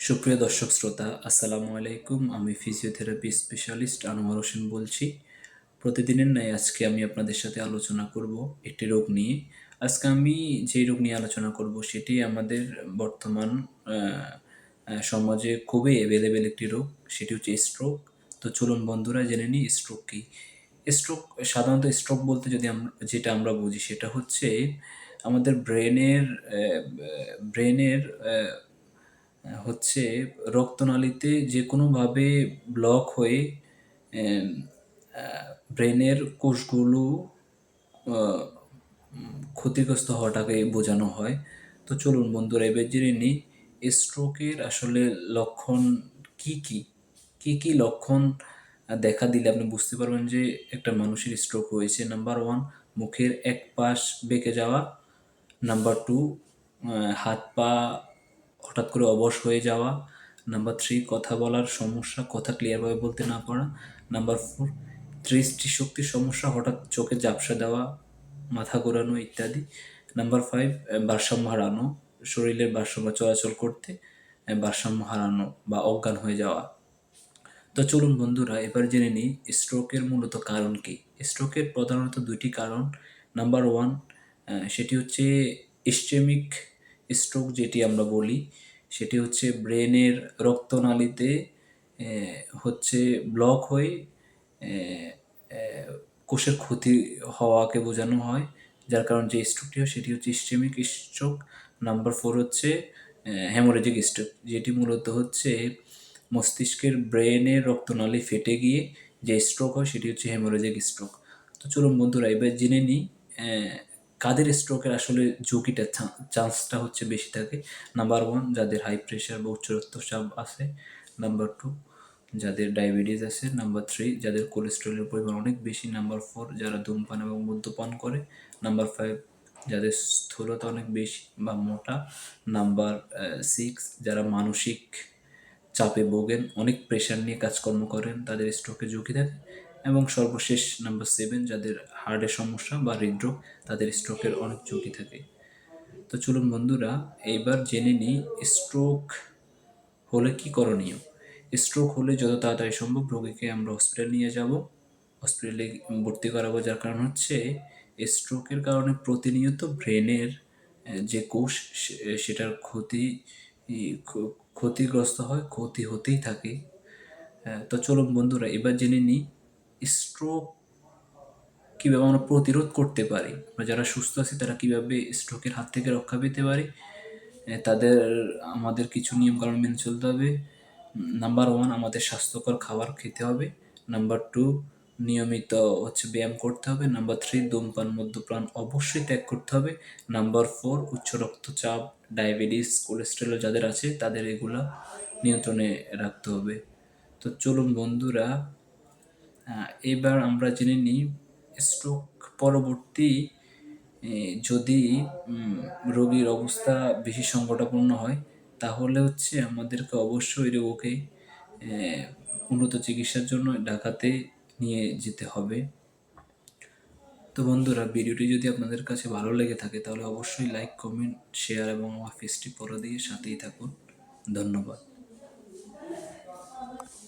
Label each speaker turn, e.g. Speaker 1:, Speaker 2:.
Speaker 1: সুপ্রিয় দর্শক শ্রোতা, আসসালামু আলাইকুম। আমি ফিজিওথেরাপি স্পেশালিস্ট আনোয়ার হোসেন বলছি। প্রতিদিনের ন্যায় আজকে আমি আপনাদের সাথে আলোচনা করব একটি রোগ নিয়ে। আজকে আমি যেই রোগ নিয়ে আলোচনা করব সেটি আমাদের বর্তমান সমাজে খুবই অ্যাভেলেবেল একটি রোগ, সেটি হচ্ছে স্ট্রোক। তো চলুন বন্ধুরা জেনে নিই স্ট্রোক কী। স্ট্রোক সাধারণত স্ট্রোক বলতে যদি যেটা আমরা বুঝি সেটা হচ্ছে আমাদের ব্রেনের হচ্ছে রক্তনালীতে যে কোনোভাবে ব্লক হয়ে এম, ব্রেনের কোষগুলো আহ, ক্ষতিগ্রস্ত হওয়াটাকে বোঝানো হয়। তো চলুন বন্ধুরা এবার জেনে নিই স্ট্রোকের আসলে লক্ষণ কি কি। কি কি লক্ষণ দেখা দিলে আপনি বুঝতে পারবেন যে একটা মানুষের স্ট্রোক হয়েছে। নাম্বার ওয়ান, মুখের এক পাশ বেঁকে যাওয়া। নাম্বার টু, হাত পা হঠাৎ করে অবশ হয়ে যাওয়া। নাম্বার থ্রি, কথা বলার সমস্যা, কথা ক্লিয়ারভাবে বলতে না পারা। নাম্বার ফোর, দৃষ্টিশক্তির সমস্যা, হঠাৎ চোখে ঝাপসা দেওয়া, মাথা ঘোরানো ইত্যাদি। নাম্বার ফাইভ, ভারসাম্য হারানো, শরীরের ভারসাম্য চলাচল করতে ভারসাম্য হারানো বা অজ্ঞান হয়ে যাওয়া। তো চলুন বন্ধুরা এবার জেনে নিই স্ট্রোকের মূলত কারণ কি। স্ট্রোকের প্রধানত দুইটি কারণ। নাম্বার ওয়ান, সেটি হচ্ছে ইসচেমিক স্ট্রোক যেটি আমরা বলি, সেটি হচ্ছে ব্রেনের রক্তনালীতে হচ্ছে ব্লক হয়ে কোষের ক্ষতি হওয়াকে বোঝানো হয়, যার কারণ যে স্ট্রোকটি হয় সেটি হচ্ছে ইসচেমিক স্ট্রোক। নাম্বার ফোর হচ্ছে হ্যামোরেজিক স্ট্রোক, যেটি মূলত হচ্ছে মস্তিষ্কের ব্রেনের রক্তনালী ফেটে গিয়ে যে স্ট্রোক হয় সেটি হচ্ছে হ্যামোরেজিক স্ট্রোক। তো চলুন বন্ধুরা এবার জেনে নিই কাদের স্ট্রোকের আসলে ঝুঁকিটা চান্সটা হচ্ছে বেশি থাকে। নাম্বার ওয়ান, যাদের হাই প্রেশার বা উচ্চ রক্তচাপ আছে। নাম্বার টু, যাদের ডায়াবেটিস আছে। নাম্বার থ্রি, যাদের কোলেস্টেরলের পরিমাণ অনেক বেশি। নাম্বার ফোর, যারা ধূমপান এবং মদ্যপান করে। নাম্বার ফাইভ, যাদের স্থূলতা অনেক বেশি বা মোটা। নাম্বার সিক্স, যারা মানসিক চাপে ভোগেন, অনেক প্রেশার নিয়ে কাজকর্ম করেন, তাদের স্ট্রোকের ঝুঁকি থাকে। এবং সর্বশেষ নাম্বার সেভেন, যাদের হার্টের সমস্যা বা হৃদরোগ, তাদের স্ট্রোকের অনেক ঝুঁকি থাকে। তো চলুন বন্ধুরা এইবার জেনে নিই স্ট্রোক হলে কি করণীয়। স্ট্রোক হলে যত তাড়াতাড়ি সম্ভব রোগীকে আমরা হসপিটাল নিয়ে যাব, হসপিটালে ভর্তি করাবো। যার কারণ হচ্ছে স্ট্রোকের কারণে প্রতিনিয়ত ব্রেনের যে কোষ সেটার ক্ষতিগ্রস্ত হয়, ক্ষতি হতেই থাকে। তো চলুন বন্ধুরা এবার জেনে নিই স্ট্রোক কীভাবে আমরা প্রতিরোধ করতে পারি। আমরা যারা সুস্থ আছি তারা কীভাবে স্ট্রোকের হাত থেকে রক্ষা পেতে পারি। আমাদের কিছু নিয়মকানুন মেনে চলতে হবে। নাম্বার ওয়ান, আমাদের স্বাস্থ্যকর খাবার খেতে হবে। নাম্বার টু, নিয়মিত ব্যায়াম করতে হবে। নাম্বার থ্রি, ধূমপান মদ্যপান অবশ্যই ত্যাগ করতে হবে। নাম্বার ফোর, উচ্চ রক্তচাপ, ডায়াবেটিস, কোলেস্টেরল যাদের আছে তাদের এগুলা নিয়ন্ত্রণে রাখতে হবে। তো চলুন বন্ধুরা এবার আমরা জেনে নিই স্ট্রোক পরবর্তী যদি রোগীর অবস্থা বেশি সংকটাপন্ন হয় তাহলে আমাদেরকে অবশ্যই রোগীকে উন্নত চিকিৎসার জন্য ঢাকাতে নিয়ে যেতে হবে। তো বন্ধুরা ভিডিওটি যদি আপনাদের কাছে ভালো লেগে থাকে তাহলে অবশ্যই লাইক, কমেন্ট, শেয়ার এবং আমার পেজটি ফলো দিয়ে সাথেই থাকুন। ধন্যবাদ।